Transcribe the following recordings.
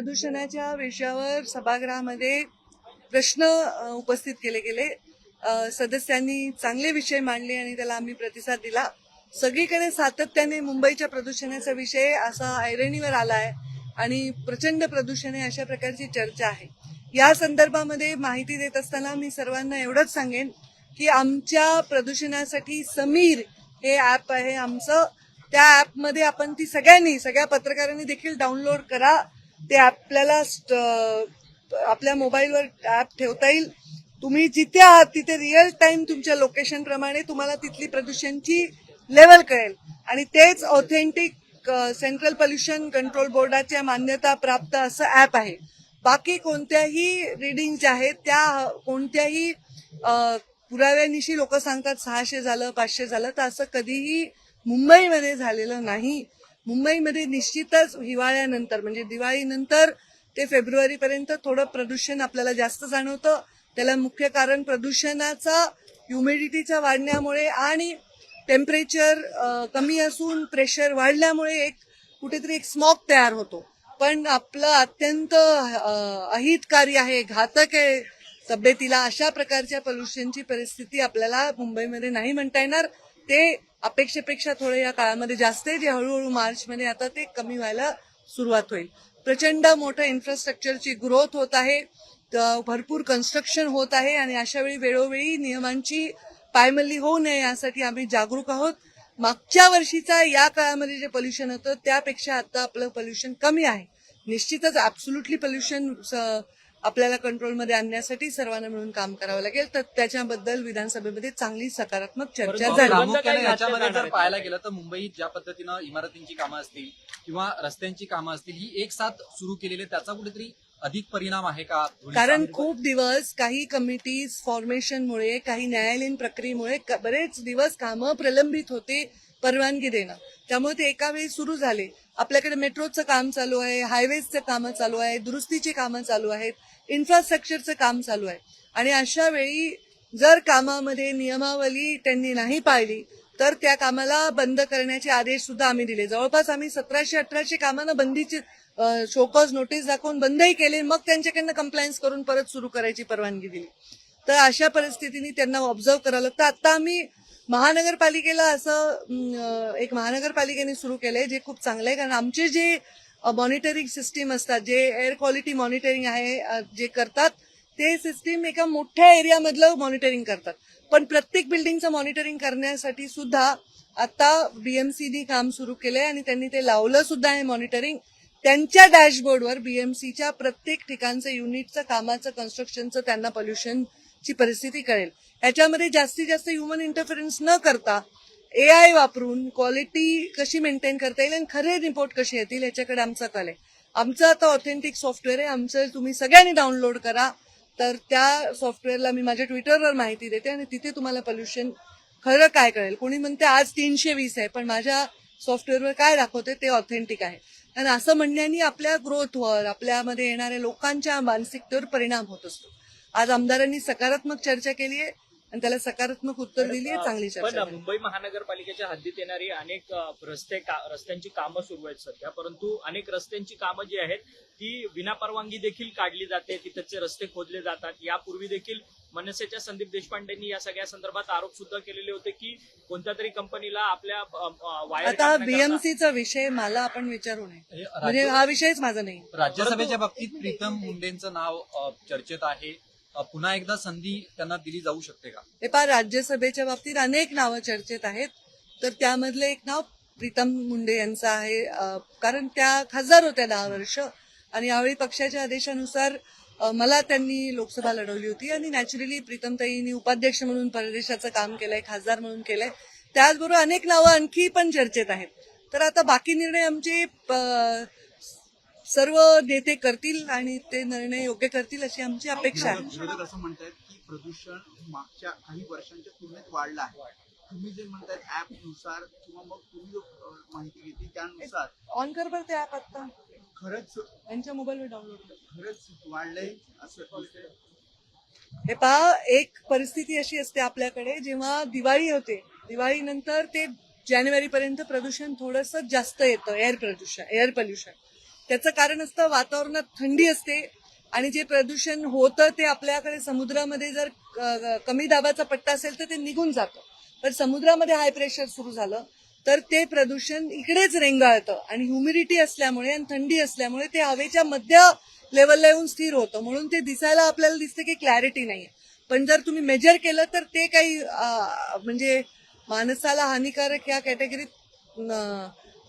प्रदूषणाच्या विषयावर सभागृहामध्ये प्रश्न उपस्थित केले गेले. सदस्यांनी चांगले विषय मांडले आणि त्याला आम्ही प्रतिसाद दिला. सगळीकडे सातत्याने मुंबईच्या प्रदूषणाचा विषय असा ऐरणीवर आला आहे आणि प्रचंड प्रदूषण आहे अशा प्रकारची चर्चा आहे. या संदर्भामध्ये माहिती देत असताना मी सर्वांना एवढंच सांगेन की आमच्या प्रदूषणासाठी समीर हे ॲप आहे आमचं. त्या ॲपमध्ये आपण ती सगळ्या पत्रकारांनी देखील डाउनलोड करा. ते आपल्याला आपल्या मोबाईलवर ॲप ठेवता येईल. तुम्ही जिथे आहात तिथे रिअल टाइम तुमच्या लोकेशन प्रमाणे तुम्हाला तिथली प्रदूषणची लेवल कळेल आणि तेच ऑथेंटिक सेंट्रल पोल्युशन कंट्रोल बोर्डाच्या मान्यता प्राप्त असं ॲप आहे. बाकी कोणत्याही रिडिंग ज्या आहेत त्या कोणत्याही पुराव्यानिशी लोक सांगतात 600 झालं 500 झालं, तर असं कधीही मुंबईमध्ये झालेलं नाही. मुंबईमध्ये निश्चितच हिवाळ्यानंतर म्हणजे दिवाळीनंतर ते फेब्रुवारीपर्यंत थोडं प्रदूषण आपल्याला जास्त जाणवतं. त्याला मुख्य कारण प्रदूषणाचा ह्युमिडिटीच्या वाढण्यामुळे आणि टेम्परेचर कमी असून प्रेशर वाढल्यामुळे कुठेतरी एक स्मॉग तयार होतो. पण आपलं अत्यंत अहितकारी आहे, घातक आहे तब्येतीला. अशा प्रकारच्या पोल्युशनची परिस्थिती आपल्याला मुंबईमध्ये नाही म्हणता येणार. ते अपेक्षेपेक्षा थोडं या काळामध्ये जास्त आहे, जे हळूहळू मार्चमध्ये आता ते कमी व्हायला सुरुवात होईल. प्रचंड मोठं इन्फ्रास्ट्रक्चरची ग्रोथ होत आहे, भरपूर कन्स्ट्रक्शन होत आहे आणि अशा वेळी वेळोवेळी नियमांची पायमल्ली होऊ नये यासाठी आम्ही जागरूक आहोत. मागच्या वर्षीचा या काळामध्ये जे पोल्युशन होतं त्यापेक्षा आता आपलं पोल्युशन कमी आहे. निश्चितच ऍब्सोल्युटली पोल्युशन आपल्याला कंट्रोलमध्ये आणण्यासाठी सर्वांना मिळून काम करावं लागेल. तर त्याच्याबद्दल विधानसभेमध्ये चांगली सकारात्मक चर्चा झाली. प्रामुख्याने याच्यामध्ये जर पाहायला गेलं तर मुंबईत ज्या पद्धतीनं इमारतींची कामं असतील किंवा रस्त्यांची कामं असतील ही एक साथ सुरू केलेली, त्याचा कुठेतरी अधिक परिणाम आहे का? कारण खूप दिवस काही कमिटीज फॉर्मेशनमुळे, काही न्यायालयीन प्रक्रियेमुळे बरेच दिवस कामं प्रलंबित होते परवानगी देणं. त्यामुळे ते एका वेळी सुरू झाले. आपल्याकडे मेट्रोचं काम चालू आहे, हायवेजचं कामं चालू आहे, दुरुस्तीची कामं चालू आहेत, इन्फ्रास्ट्रक्चरचं काम चालू आहे. आणि अशा वेळी जर कामामध्ये नियमावली त्यांनी नाही पाळली तर त्या कामाला बंद करण्याचे आदेश सुद्धा आम्ही दिले. जवळपास आम्ही 1700-1800 कामांना बंदीची शोकॉज नोटीस दाखवून बंदही केले, मग त्यांच्याकडनं कंप्लायन्स करून परत सुरू करायची परवानगी दिली. तर अशा परिस्थितीने त्यांना ऑब्झर्व करावं लागतं. आता आम्ही महानगरपालिकेला असं एक महानगरपालिकेने सुरू केलंय जे खूप चांगलं आहे. कारण आमचे जे मॉनिटरिंग सिस्टीम असतात, जे एअर क्वालिटी मॉनिटरिंग आहे जे करतात, ते सिस्टीम एका मोठ्या एरियामधलं मॉनिटरिंग करतात. पण प्रत्येक बिल्डिंगचं मॉनिटरिंग करण्यासाठी सुद्धा आता बीएमसीनी काम सुरू केलंय आणि त्यांनी ते लावलं सुद्धा आहे मॉनिटरिंग. त्यांच्या डॅशबोर्डवर बीएमसीच्या प्रत्येक ठिकाणचं युनिटचं कामाचं कन्स्ट्रक्शनचं त्यांना पोल्युशनची परिस्थिती कळेल. ह्याच्यामध्ये जास्तीत जास्त ह्युमन इंटरफरन्स न करता AI वापरून क्वालिटी कशी मेंटेन करता येईल आणि खरे रिपोर्ट कसे येतील याच्याकडे आमचा कल आहे. आमचं आता ऑथेंटिक सॉफ्टवेअर आहे, आमचं तुम्ही सगळ्यांनी डाउनलोड करा. तर त्या सॉफ्टवेअरला मी माझ्या ट्विटरवर माहिती देते आणि तिथे तुम्हाला पोल्युशन खरं काय कळेल. कोणी म्हणते आज 320 आहे, पण माझ्या सॉफ्टवेअरवर काय दाखवते ते ऑथेंटिक आहे. आणि असं म्हणण्याने आपल्या ग्रोथवर, आपल्यामध्ये येणाऱ्या लोकांच्या मानसिकतेवर परिणाम होत असतो. आज आमदारांनी सकारात्मक चर्चा केली आहे आणि त्याला सकारात्मक उत्तर दिली आहे, चांगली चर्चा. मुंबई महानगरपालिकेच्या हद्दीत येणारी अनेक रस्त्यांची कामं सुरू आहेत सध्या, परंतु अनेक रस्त्यांची कामं जी आहेत ती विनापरवानगी देखील काढली जाते, तिथचे रस्ते खोदले जातात. यापूर्वी देखील मनसेच्या संदीप देशपांडेंनी या सगळ्या संदर्भात आरोप सुद्धा केलेले होते की कोणत्या तरी कंपनीला आपल्या वायर. आता बीएमसीचा विषय मला आपण विचारू नये, म्हणजे हा विषयच माझा नाही. राज्यसभेच्या बाबतीत प्रीतम मुंडेंचं नाव चर्चेत आहे. पुन्हा एकदा संधी त्यांना दिली जाऊ शकते का? हे पहा, राज्यसभेच्या बाबतीत अनेक नावं चर्चेत आहेत. तर त्यामधलं एक नाव प्रीतम मुंडे यांचं आहे. कारण त्या खासदार होत्या 10 वर्ष आणि यावेळी पक्षाच्या आदेशानुसार मला त्यांनी लोकसभा लढवली होती आणि नॅचरली प्रीतमताईंनी उपाध्यक्ष म्हणून परदेशाचं काम केलंय, खासदार म्हणून केलंय. त्याचबरोबर अनेक नावं आणखी पण चर्चेत आहेत. तर आता बाकी निर्णय आमचे सर्व नेते करतील आणि ते निर्णय योग्य करतील अशी आमची अपेक्षा आहे. विरोधक असं म्हणतात की प्रदूषण मागच्या काही वर्षांच्या तुलनेत वाढलं आहे. तुम्ही जे म्हणतायत ऍप नुसार किंवा मग तुम्ही जो माहिती घेतली त्यानुसार ऑन कर बरं ते ऍप आता खरंच त्यांच्या मोबाईलवर डाउनलोड कर. खरंच वाढलंय असं? हे पहा, एक परिस्थिती अशी असते आपल्याकडे, जेव्हा दिवाळी होते, दिवाळीनंतर ते जानेवारीपर्यंत प्रदूषण थोडंसं जास्त येतं, एअर पोल्युशन. त्याचं कारण असतं वातावरणात थंडी असते आणि जे प्रदूषण होतं ते आपल्याकडे समुद्रामध्ये जर कमी दाबाचा पट्टा असेल तर ते निघून जातं. पण समुद्रामध्ये हाय प्रेशर सुरू झालं तर ते प्रदूषण इकडेच रेंगाळतं आणि ह्युमिडिटी असल्यामुळे आणि थंडी असल्यामुळे ते हवेच्या मध्य लेवलला येऊन स्थिर होतं. म्हणून ते दिसायला आपल्याला दिसतं की क्लॅरिटी नाहीये. पण जर तुम्ही मेजर केलं तर ते काही म्हणजे माणसाला हानिकारक या कॅटेगरीत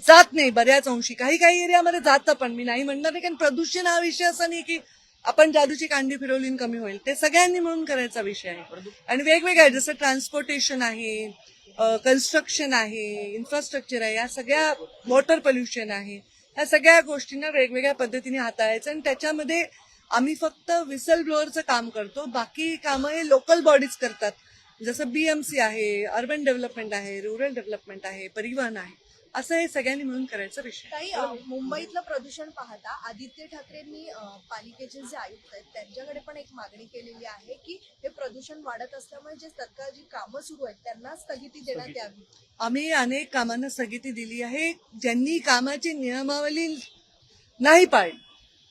जात नाही बऱ्याच अंशी. काही काही एरियामध्ये जातं पण मी नाही म्हणणार नाही, कारण प्रदूषण हा विषय असा नाही की आपण जादूची कांडी फिरवली आणि कमी होईल. ते सगळ्यांनी मिळून करायचा विषय आहे आणि वेगवेगळं आहे. जसं ट्रान्सपोर्टेशन आहे, कन्स्ट्रक्शन आहे, इन्फ्रास्ट्रक्चर आहे, या सगळ्या वॉटर पोल्युशन आहे, या सगळ्या गोष्टींना वेगवेगळ्या पद्धतीने हाताळायचं आणि त्याच्यामध्ये आम्ही फक्त विसल ब्लोअरचं काम करतो. बाकी कामं हे लोकल बॉडीज करतात. जसं बीएमसी आहे, अर्बन डेव्हलपमेंट आहे, रुरल डेव्हलपमेंट आहे, परिवहन आहे, असं हे सगळ्यांनी मिळून करायचा विषय. काही मुंबईतलं प्रदूषण पाहता आदित्य ठाकरेंनी पालिकेचे जे आयुक्त आहेत त्यांच्याकडे पण एक मागणी केलेली आहे की हे प्रदूषण वाढत असल्यामुळे जे तत्काळ जी कामं सुरू आहेत त्यांना स्थगिती देण्यात यावी. आम्ही अनेक कामांना स्थगिती दिली आहे. ज्यांनी कामाची नियमावली नाही पाळली,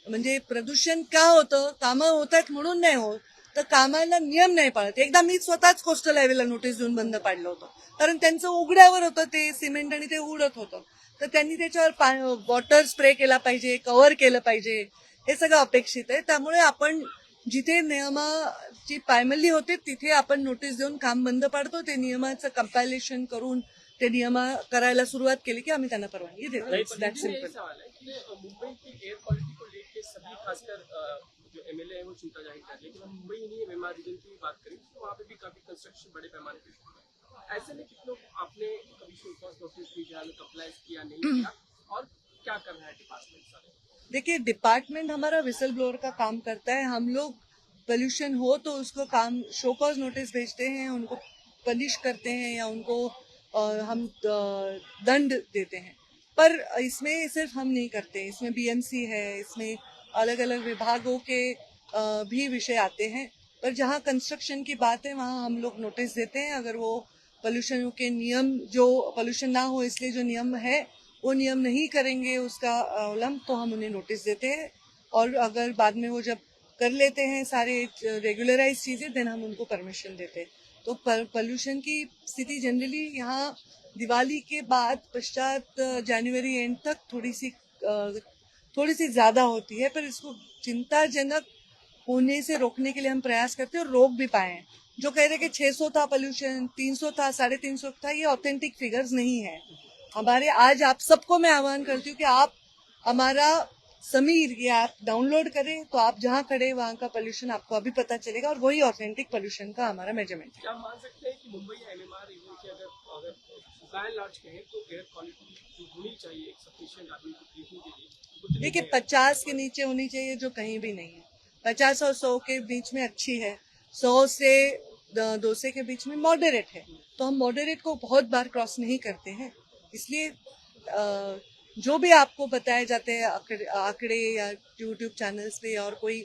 म्हणजे प्रदूषण का होतं, कामं होतात म्हणून नाही होत, तर कामाला नियम नाही पाळत. एकदा मी स्वतःच कोस्टल हायवेला नोटीस देऊन बंद पाडलं होतं, कारण त्यांचं उघड्यावर होतं ते सिमेंट आणि ते उडत होतं. तर त्यांनी त्याच्यावर वॉटर स्प्रे केला पाहिजे, कव्हर केलं पाहिजे, हे सगळं अपेक्षित आहे. त्यामुळे आपण जिथे नियमाची पायमल्ली होते तिथे आपण नोटीस देऊन काम बंद पाडतो. ते नियमाचं कंपायलेशन करून ते नियम करायला सुरुवात केली की आम्ही त्यांना परवानगी देतो. That's simple. सवाल है कि मुंबई की एयर क्वालिटी को लेकर सभी खासकर जो एमएलए है वो चिंता जाहिर कर रहे हैं, लेकिन हम मुंबई ही नहीं एमएमआर रीजन की बात करें तो वहाँ पे भी काफी कंस्ट्रक्शन बड़े पैमाने पे शुरू है। ऐसे में कितनों आपने कभी शो कॉज नोटिस भेजा, अप्लाई किया नहीं किया, और क्या कर रहा है डिपार्टमेंट सारे? देखिए, डिपार्टमेंट हमारा विसल ब्लोअर का काम करता है. हम लोग पोल्यूशन हो तो उसको काम शो कॉज नोटिस भेजते हैं, उनको पनिश करते हैं या उनको हम दंड देते हैं. पर इसमें सिर्फ हम नहीं करते, इसमें बीएमसी है, इसमें अलग अलग विभागों के भी विषय आते हैं. पर जहाँ कंस्ट्रक्शन की बात है वहाँ हम लोग नोटिस देते हैं. अगर वो पोल्यूशन के नियम, जो पोल्यूशन ना हो इसलिए जो नियम है वो नियम नहीं करेंगे उसका उल्लंघन, तो हम उन्हें नोटिस देते हैं. और अगर बाद में वो जब कर लेते हैं सारे रेगुलराइज चीजें, देन हम उनको परमिशन देते हैं. तो पोल्यूशन की स्थिति जनरली यहाँ दिवाली के बाद पश्चात जनवरी एंड तक थोड़ी सी ज्यादा होती है. पर इसको चिंताजनक होने से रोकने के लिए हम प्रयास करते हैं और रोक भी पाए हैं. जो कह रहे कि 600 था पोल्यूशन, 300 था, 350 था, ये ऑथेंटिक फिगर्स नहीं है हमारे. आज आप सबको मैं आह्वान करती हूँ कि आप हमारा समीर ये ऐप डाउनलोड करें, तो आप जहाँ खड़े वहाँ का पोल्यूशन आपको अभी पता चलेगा और वही ऑथेंटिक पोल्यूशन का हमारा मेजरमेंट है. क्या हम मान सकते हैं कि मुंबई या एमएमआर रीजन की अगर बाय एंड लार्ज कहें तो एयर क्वालिटी जो होनी चाहिए एक सफिशिएंट आदमी को ब्रीथिंग के लिए, उतनी देखिए, नहीं है? 50 के नीचे होनी चाहिए, जो कहीं भी नहीं है. 50 और 100 के बीच में अच्छी है. 100 से 200 के बीच में मॉडरेट है. तो हम मॉडरेट को बहुत बार क्रॉस नहीं करते हैं. इसलिए जो भी आपको बताए जाते हैं आंकड़े या यूट्यूब चैनल्स पे और कोई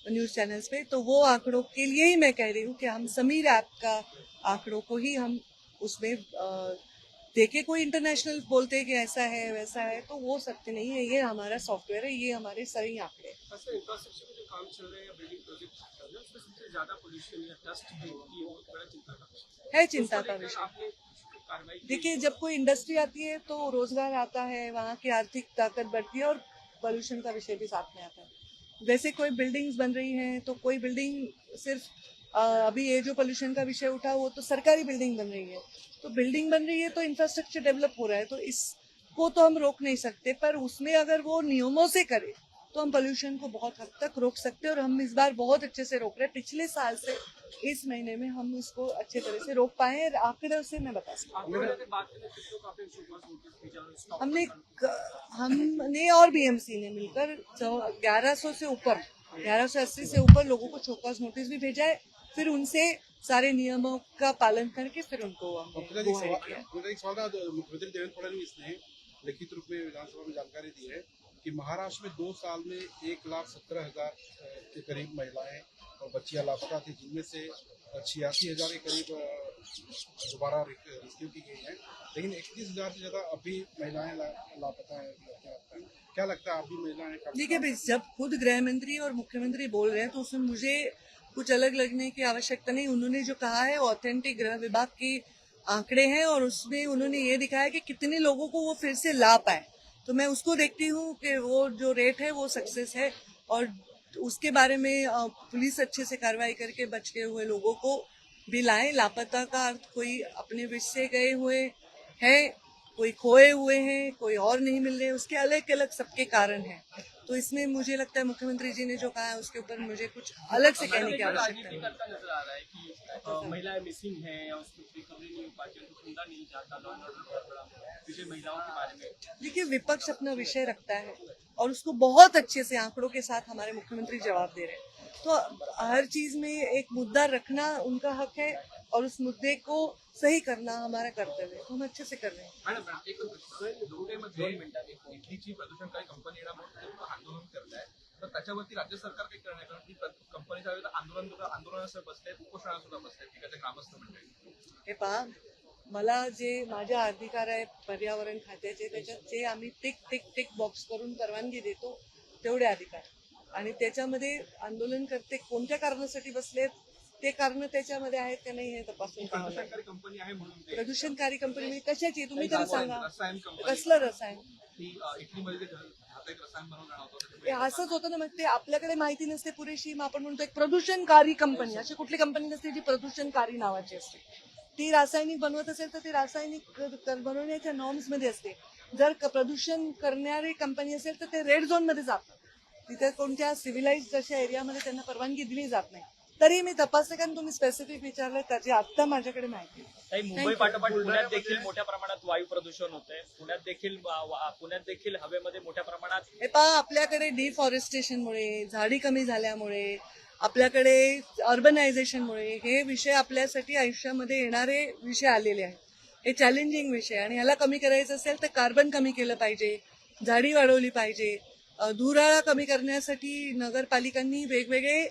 न्यूज चैनल्स पे, तो वो आंकड़ों के लिए ही मैं कह रही हूँ कि हम समीर ऐप का आंकड़ों को ही हम उसमें देखे. कोई इंटरनेशनल बोलते हैं कि ऐसा है वैसा है, तो वो सत्य नहीं है. ये हमारा सॉफ्टवेयर है, ये हमारे सही आंकड़े हैं. खासकर इंफ्रास्ट्रक्चर में जो काम चल रहे हैं या बिल्डिंग प्रोजेक्ट चल रहे हैं उसमें सबसे ज्यादा पोल्यूशन या डस्ट की बहुत बड़ा चिंता का विषय है चिंता का उसको लेकर विषय. आपने कुछ कार्रवाई की? देखिए, जब कोई इंडस्ट्री आती है तो रोजगार आता है, वहाँ की आर्थिक ताकत बढ़ती है और पोल्यूशन का विषय भी साथ में आता है. वैसे कोई बिल्डिंग्स बन रही हैं तो कोई बिल्डिंग सिर्फ अभी ये जो पोल्यूशन का विषय उठा वो तो सरकारी बिल्डिंग बन रही है. तो बिल्डिंग बन रही है तो इंफ्रास्ट्रक्चर डेवलप हो रहा है, तो इसको तो हम रोक नहीं सकते. पर उसमें अगर वो नियमों से करे तो हम पोल्यूशन को बहुत हद तक रोक सकते हैं और हम इस बार बहुत अच्छे से रोक रहे हैं. पिछले साल से इस महीने में हम इसको अच्छे तरह से रोक पाए हैं. आंकड़ों से मैं बता सकती हूँ. आपने अगर बात करें कितनों का आपने शो कॉज नोटिस भेजा और स्टॉप हमने और बीएमसी ने मिलकर 1100 से ऊपर 1180 से ऊपर लोगों को शोकॉज नोटिस भी भेजा है. फिर उनसे सारे नियमों का पालन करके फिर उनको हमने go ahead किया. एक सवाल था. मुख्यमंत्री देवेंद्र फडणवीस ने लिखित रूप में विधानसभा में जानकारी दी है कि महाराष्ट्र में 2 साल में 1,17,000 के करीब महिलाएं और बच्चियां लापता थी, जिनमें से 86,000 के करीब दोबारा रेस्क्यू की गई हैं, लेकिन 31,000 से ज्यादा अभी महिलाएं लापता हैं. क्या लगता है आप भी महिलाएं काफी- देखिए भाई, जब खुद गृह मंत्री और मुख्यमंत्री बोल रहे हैं तो उसमें मुझे कुछ अलग लगने की आवश्यकता नहीं। उन्होंने जो कहा है ऑथेंटिक गृह विभाग के आंकड़े हैं और उसमें उन्होंने ये दिखाया कि कितने लोगों को वो फिर से ला पाए। तो मैं उसको देखती हूँ कि वो जो रेट है वो सक्सेस है और उसके बारे में पुलिस अच्छे से कार्रवाई करके बचे हुए लोगों को भी लाए। लापता का अर्थ कोई अपने विष से गए हुए हैं, कोई खोए हुए हैं, कोई और नहीं मिल रहे, उसके अलग अलग सबके कारण हैं। तो इसमें मुझे लगता है मुख्यमंत्री जी ने जो कहा है उसके ऊपर मुझे कुछ अलग से कहने की आवश्यकता राजनीति नहीं। करता नजर आ रहा है कि महिलाएं मिसिंग हैं या उसकी रिकवरी नहीं हो पाती, उनको ढूंढा नहीं जाता, लॉ एंड ऑर्डर बहुत बड़ा विषय महिलाओं के बारे में। देखिए, विपक्ष अपना विषय रखता है और उसको बहुत अच्छे से आंकड़ों के साथ हमारे मुख्यमंत्री जवाब दे रहे हैं। तो हर चीज में एक मुद्दा रखना उनका हक है और उस मुद्दे को सही करना हमारा कर्तव्य है। तो हम अच्छे से कर रहे हैं। मॅडम एक दुबईमध्ये इटलीची प्रदूषणकारी कंपनी येण्यामुळे आंदोलन करत आहे, तर त्याच्यावरती राज्य सरकार काही करणार, कारण की कंपनीच्या विरुद्ध आंदोलनासह बसले, उपोषणाला सुद्धा बसले तिकडचे ग्रामस्थ मंडळी. हे पहा, मला जे माझ्या अधिकार आहे पर्यावरण खात्याचे, त्याच्यात जे आम्ही टिक टिक टिक बॉक्स करून परवानगी देतो तेवढे अधिकार, आणि त्याच्यामध्ये आंदोलनकर्ते कोणत्या कारणासाठी बसलेत ते कारण त्याच्यामध्ये आहेत का नाही हे तपासून पाहावं लागेल. प्रदूषणकारी कंपनी आहे म्हणून ते प्रदूषणकारी कंपनी म्हणजे कशाची तुम्ही तरी सांगा. रसायन कंपनी कसलं रसायन? ती इटलीमध्ये जे घातक रसायन बनवून जाणवतं ते असंच होतं ना, मग ते आपल्याकडे माहिती नसते पुरेशी. मग आपण म्हणतो एक प्रदूषणकारी कंपनी, अशी कुठली कंपनी नसते जी प्रदूषणकारी नावाची असते. ती रासायनिक बनवत असेल तर ती रासायनिक बनवण्याच्या नॉर्म्स मध्ये असते. जर प्रदूषण करणारी कंपनी असेल तर ते रेड झोन मध्ये जातात. तिथे कोणत्या सिव्हिलाइज्ड अशा एरियामध्ये त्यांना परवानगी दिली जात नाही. तरी मी तपासते, कारण तुम्ही स्पेसिफिक विचारलं त्याची आता माझ्याकडे माहिती आहे. काही मुंबई पाठोपाठ पुण्यात देखील मोठ्या प्रमाणात वायू प्रदूषण होतंय. पुण्यात देखील हवेमध्ये मोठ्या प्रमाणात हे पहा, आपल्याकडे डिफॉरेस्टेशनमुळे, झाडी कमी झाल्यामुळे, आपल्याकडे अर्बनायझेशनमुळे हे विषय आपल्यासाठी आयुष्यामध्ये येणारे विषय आलेले आहेत. हे चॅलेंजिंग विषय, आणि ह्याला कमी करायचं असेल तर कार्बन कमी केलं पाहिजे, झाडी वाढवली पाहिजे, धुराळा कमी करण्यासाठी नगरपालिकांनी वेगवेगळे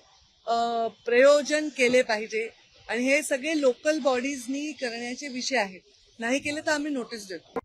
प्रयोजन केले पाहिजे, आणि हे सगळे लोकल बॉडीजनी करण्याचे विषय आहेत. नाही केले तर आम्ही नोटीस देतो.